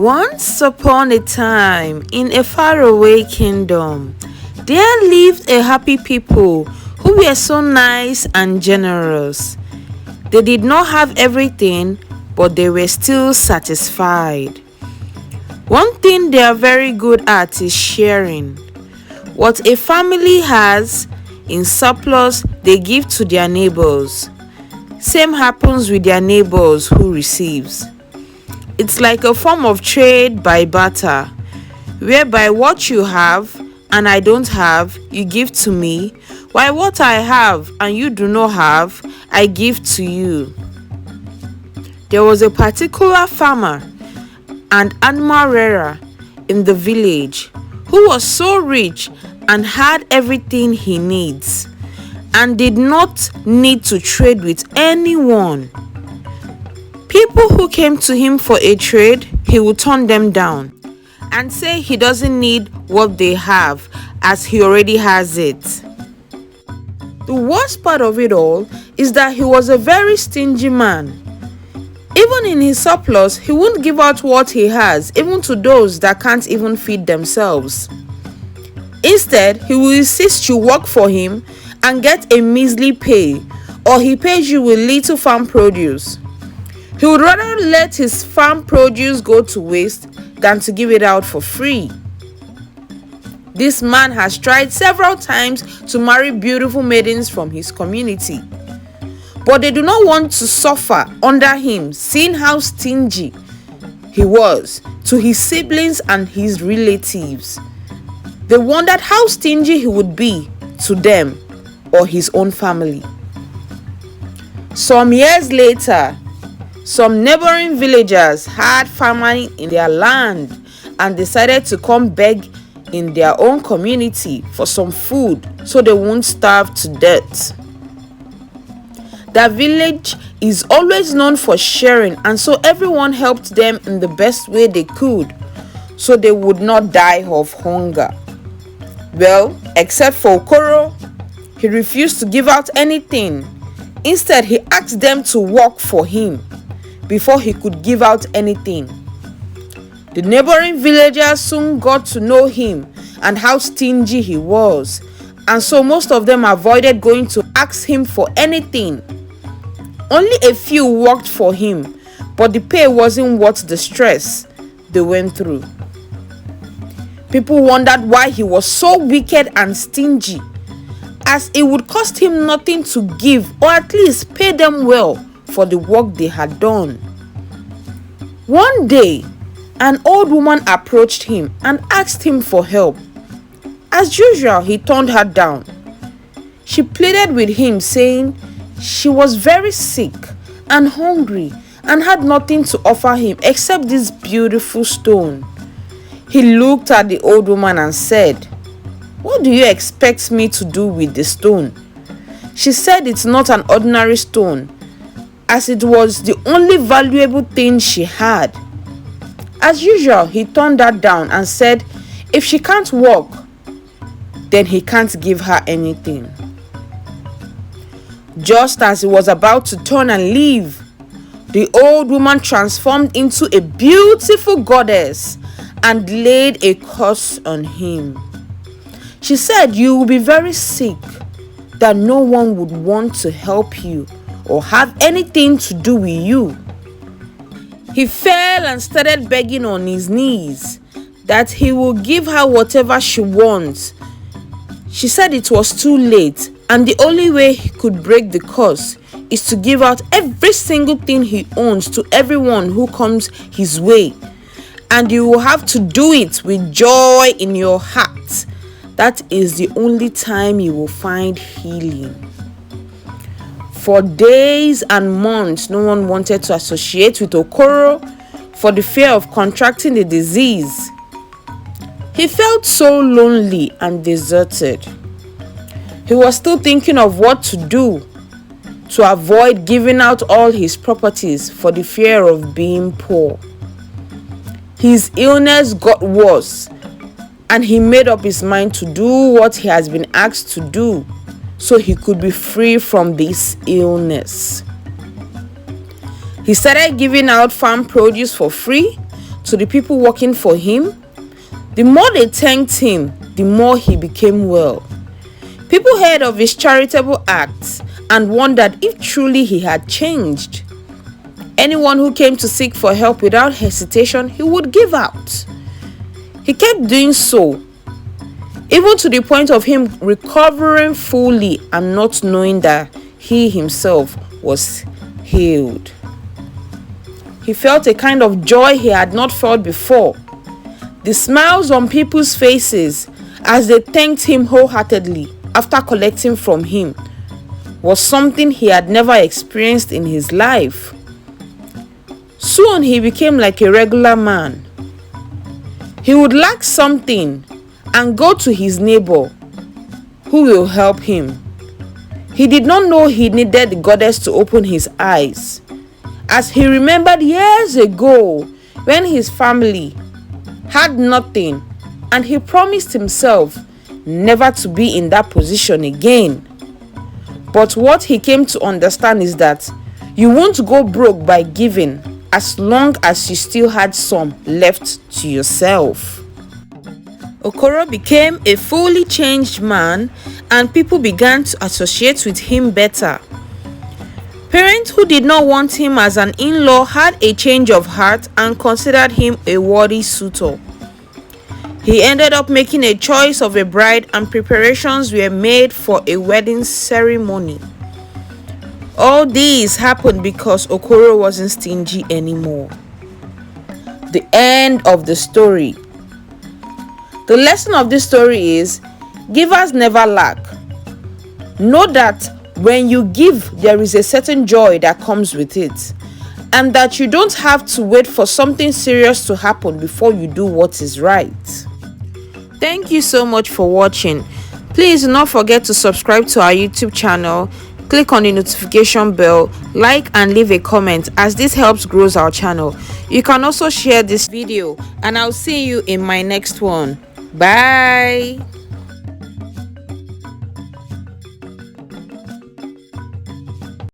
Once upon a time, in a faraway kingdom, there lived a happy people who were so nice and generous. They did not have everything, but they were still satisfied. One thing they are very good at is sharing. What a family has in surplus, they give to their neighbors. Same happens with their neighbors who receives. It's like a form of trade by barter, whereby what you have and I don't have, you give to me, while what I have and you do not have, I give to you. There was a particular farmer and animal rearer in the village who was so rich and had everything he needs and did not need to trade with anyone. People who came to him for a trade, he would turn them down and say he doesn't need what they have as he already has it. The worst part of it all is that he was a very stingy man. Even in his surplus, he won't give out what he has, even to those that can't even feed themselves. Instead, he will insist you work for him and get a measly pay, or he pays you with little farm produce. He would rather let his farm produce go to waste than to give it out for free. This man has tried several times to marry beautiful maidens from his community, but they do not want to suffer under him, seeing how stingy he was to his siblings and his relatives. They wondered how stingy he would be to them or his own family. Some years later, some neighboring villagers had famine in their land and decided to come beg in their own community for some food so they won't starve to death. That village is always known for sharing, and so everyone helped them in the best way they could so they would not die of hunger. Well, except for OKORO, he refused to give out anything. Instead, he asked them to work for him before he could give out anything. The neighboring villagers soon got to know him and how stingy he was, and so most of them avoided going to ask him for anything. Only a few worked for him, but the pay wasn't worth the stress they went through. People wondered why he was so wicked and stingy, as it would cost him nothing to give or at least pay them well for the work they had done. One day, an old woman approached him and asked him for help. As usual, he turned her down. She pleaded with him, saying she was very sick and hungry and had nothing to offer him except this beautiful stone. He looked at the old woman and said, "What do you expect me to do with the stone?" She said it's not an ordinary stone, as it was the only valuable thing she had. As usual, he turned her down and said if she can't walk, then he can't give her anything. Just as he was about to turn and leave, the old woman transformed into a beautiful goddess and laid a curse on him. She said you will be very sick, that no one would want to help you or have anything to do with you. He fell and started begging on his knees that he will give her whatever she wants. She said it was too late, and the only way he could break the curse is to give out every single thing he owns to everyone who comes his way, and you will have to do it with joy in your heart. That is the only time you will find healing. For days and months, no one wanted to associate with OKORO for the fear of contracting the disease. He felt so lonely and deserted. He was still thinking of what to do to avoid giving out all his properties for the fear of being poor. His illness got worse, and he made up his mind to do what he has been asked to do so he could be free from this illness. He started giving out farm produce for free to the people working for him. The more they thanked him, the more he became well. People heard of his charitable acts and wondered if truly he had changed. Anyone who came to seek for help without hesitation, he would give out. He kept doing so, even to the point of him recovering fully and not knowing that he himself was healed. He felt a kind of joy he had not felt before. The smiles on people's faces as they thanked him wholeheartedly after collecting from him was something he had never experienced in his life. Soon he became like a regular man. He would lack something and go to his neighbor who will help him. He did not know he needed the goddess to open his eyes, as he remembered years ago when his family had nothing and he promised himself never to be in that position again. But what he came to understand is that you won't go broke by giving as long as you still had some left to yourself. Okoro became a fully changed man and people began to associate with him better. Parents who did not want him as an in-law had a change of heart and considered him a worthy suitor. He ended up making a choice of a bride and preparations were made for a wedding ceremony. All these happened because Okoro wasn't stingy anymore. The end of the story. The lesson of this story is, givers never lack. Know that when you give, there is a certain joy that comes with it, and that you don't have to wait for something serious to happen before you do what is right. Thank you so much for watching. Please do not forget to subscribe to our YouTube channel, click on the notification bell, like and leave a comment, as this helps grow our channel. You can also share this video, and I'll see you in my next one. Bye.